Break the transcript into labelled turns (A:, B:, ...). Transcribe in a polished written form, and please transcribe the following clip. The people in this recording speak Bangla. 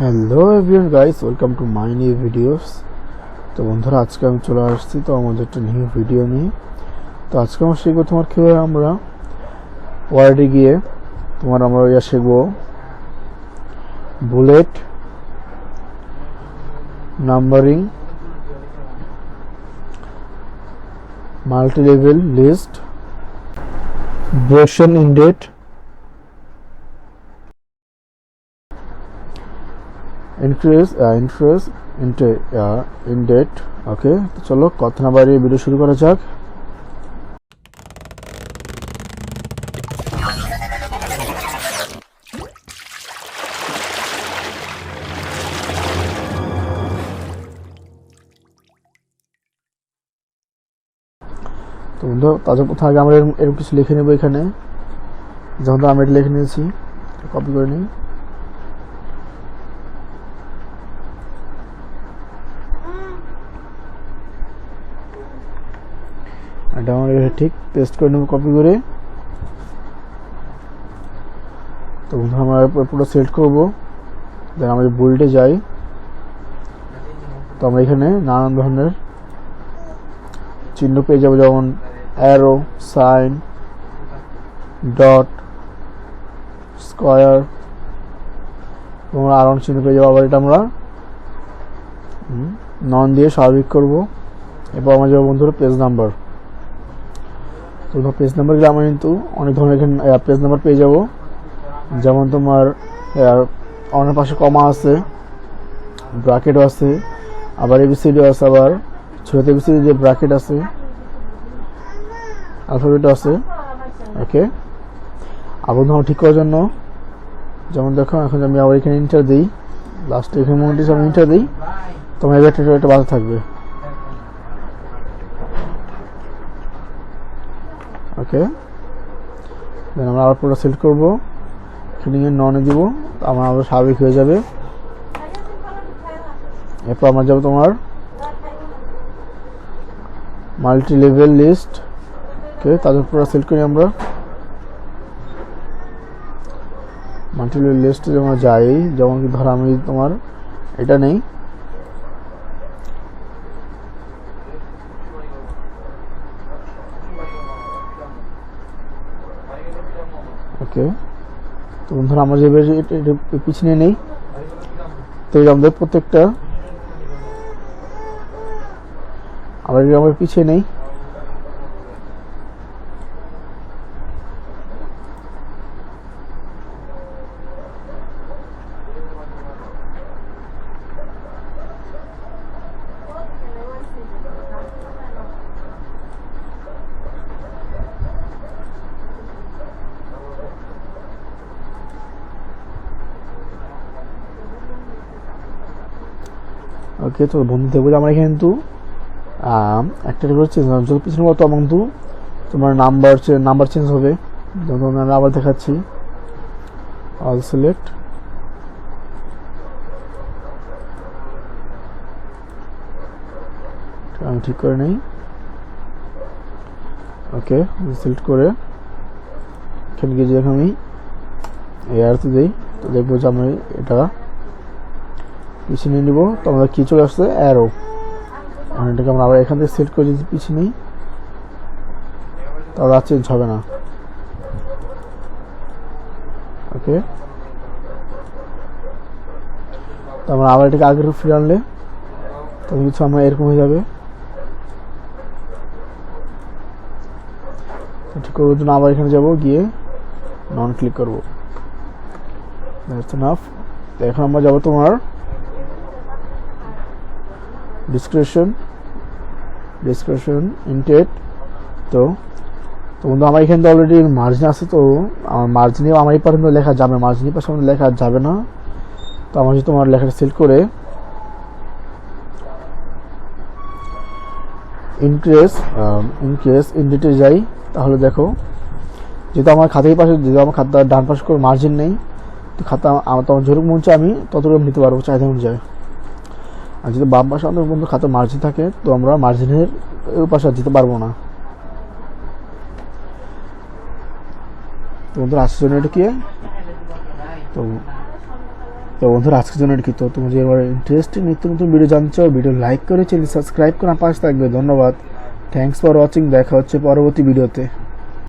A: Hello everyone guys, welcome to my new videos. তো বন্ধুরা, আজকে আমি চলে আসছি তো আমাদের একটা নিউ ভিডিও নিয়ে। তো আজকে আমরা শিখবো তোমার কীভাবে আমরা ওয়ার্ডে গিয়ে আমরা শিখবো bullet numbering, multi level list, ব্রেশন ইনডেট, ইন্টারেস্ট ইনডেট। ওকে, তো চলো কথা না বাড়িয়ে ভিডিও শুরু করা যাক। তো বন্ধু, তাদের প্রথমে আগে আমরা এরকম কিছু লিখে নেবো এখানে। যেমন আমরা এটা লিখে নিয়েছি, কপি করে নিই। এটা আমরা ঠিক পেস্ট করে নেব কপি করে। তো বন্ধু, আমরা পুরো সিলেক্ট করবো, দেন আমরা বুলেটে যাই। তো আমরা এখানে নানান ধরনের চিহ্ন পেয়ে যাবো, যেমন অ্যারো, সাইন, ডট, স্কোয়ার, আমরা আরো চিহ্ন পেয়ে যাবো। আবার এটা আমরা নন দিয়ে স্বাভাবিক করবো। এরপর আমরা যাবো বন্ধুরা পেজ নাম্বার। তো পেজ নাম্বার গেলে আমরা কিন্তু অনেক ধরনের এখানে পেজ নাম্বার পেয়ে যাব। যেমন তোমার অনেক পাশে কমা আছে, ব্র্যাকেটও আছে, আবার এবিসিডিও আছে, আবার ছোট এবিসিডি যে ব্র্যাকেট আছে, অ্যালফাবেটও আছে। ওকে, আবার ধরো ঠিক করার জন্য, যেমন দেখো এখন আমি আবার এখানে ইন্টার দিই, লাস্টে এখানে মোমেন্টে আমি ইন্টার দিই, তোমার এবার একটা বাধা থাকবে। ওকে, দেন আমরা আবার পুরো সিলেক্ট করবো, এখানে ননে দিব, আমার আবার স্বাভাবিক হয়ে যাবে। এরপর আমরা যাবো তোমার মাল্টি লেভেল লিস্ট। ওকে, তাদের পুরো সিলেক্ট করি আমরা। মাল্টি লেভেল লিস্টে আমরা যাই, যেমন কি ধরো আমি তোমার এটা নেই, ওকে। তো বন্ধুরা, আমরা যে পিছনে নেই, তো আমাদের প্রত্যেকটা আমরা পিছিয়ে নেই। ওকে, তো বন্ধু দেখবো যে আমরা এখানে কিন্তু একটা হচ্ছে যত পিছনে মতো কিন্তু তোমার নাম্বার চেঞ্জ হবে। যেমন আমি আবার দেখাচ্ছি, অল সিলেক্ট, আমি ঠিক করে নেই। ওকে, সিলেক্ট করে এখানে গিয়ে যখন আমি এয়ারতে দিই, তো দেখবো যে আমি এটা পিছিয়ে নিয়ে নিবো। তো আমাদের কি চলে আসছে, অ্যারো। এটাকে আমরা আবার এখান থেকে সিলেক্ট করে যদি পিছিয়ে নিই, তাহলে আর চেঞ্জ হবে না। ওকে, তো আমরা আবার এটাকে আগের ফিরে আনলে তখন কিছু আমরা এরকম হয়ে যাবে। ঠিক করবো জন্য আবার এখানে যাবো, গিয়ে নন ক্লিক করবো। That's enough. তো এখন আমরা যাবো তোমার ডিসক্রিপশন ইনটেট। তো বন্ধু, আমার এখানে তো অলরেডি মার্জিন আছে, তো আমার মার্জিনে আমার এই পর্যন্ত লেখা যাবে, মার্জিনের পাশে আমাদের লেখা যাবে না। তো আমার যদি তোমার লেখাটা সিলেক্ট করে ইনকেস ইনডেটে যাই, তাহলে দেখো যেহেতু আমার খাতার পাশে, যেহেতু আমার খাতার ডান পাশে কোনো মার্জিন নেই, তো খাতা আমার তোমার যেরকম মন চাই আমি ততটুকু নিতে পারবো চাহিদা অনুযায়ী। আর যদি বাম পাশে আমাদের বন্ধু খাতার মার্জিন থাকে, তো আমরা মার্জিনের ওই পাশে যেতে পারবো না। তো বন্ধুরা, আসার জন্য এটা কি, তো তো বন্ধুরা আজকের জন্য কি, তো তুমি যে ইন্টারেস্টিং নিত্য নতুন ভিডিও জানতে চাও, ভিডিও লাইক করে চ্যানেল সাবস্ক্রাইব করে পাশে থাকবে। ধন্যবাদ, থ্যাংকস ফর ওয়াচিং। দেখা হচ্ছে পরবর্তী ভিডিওতে।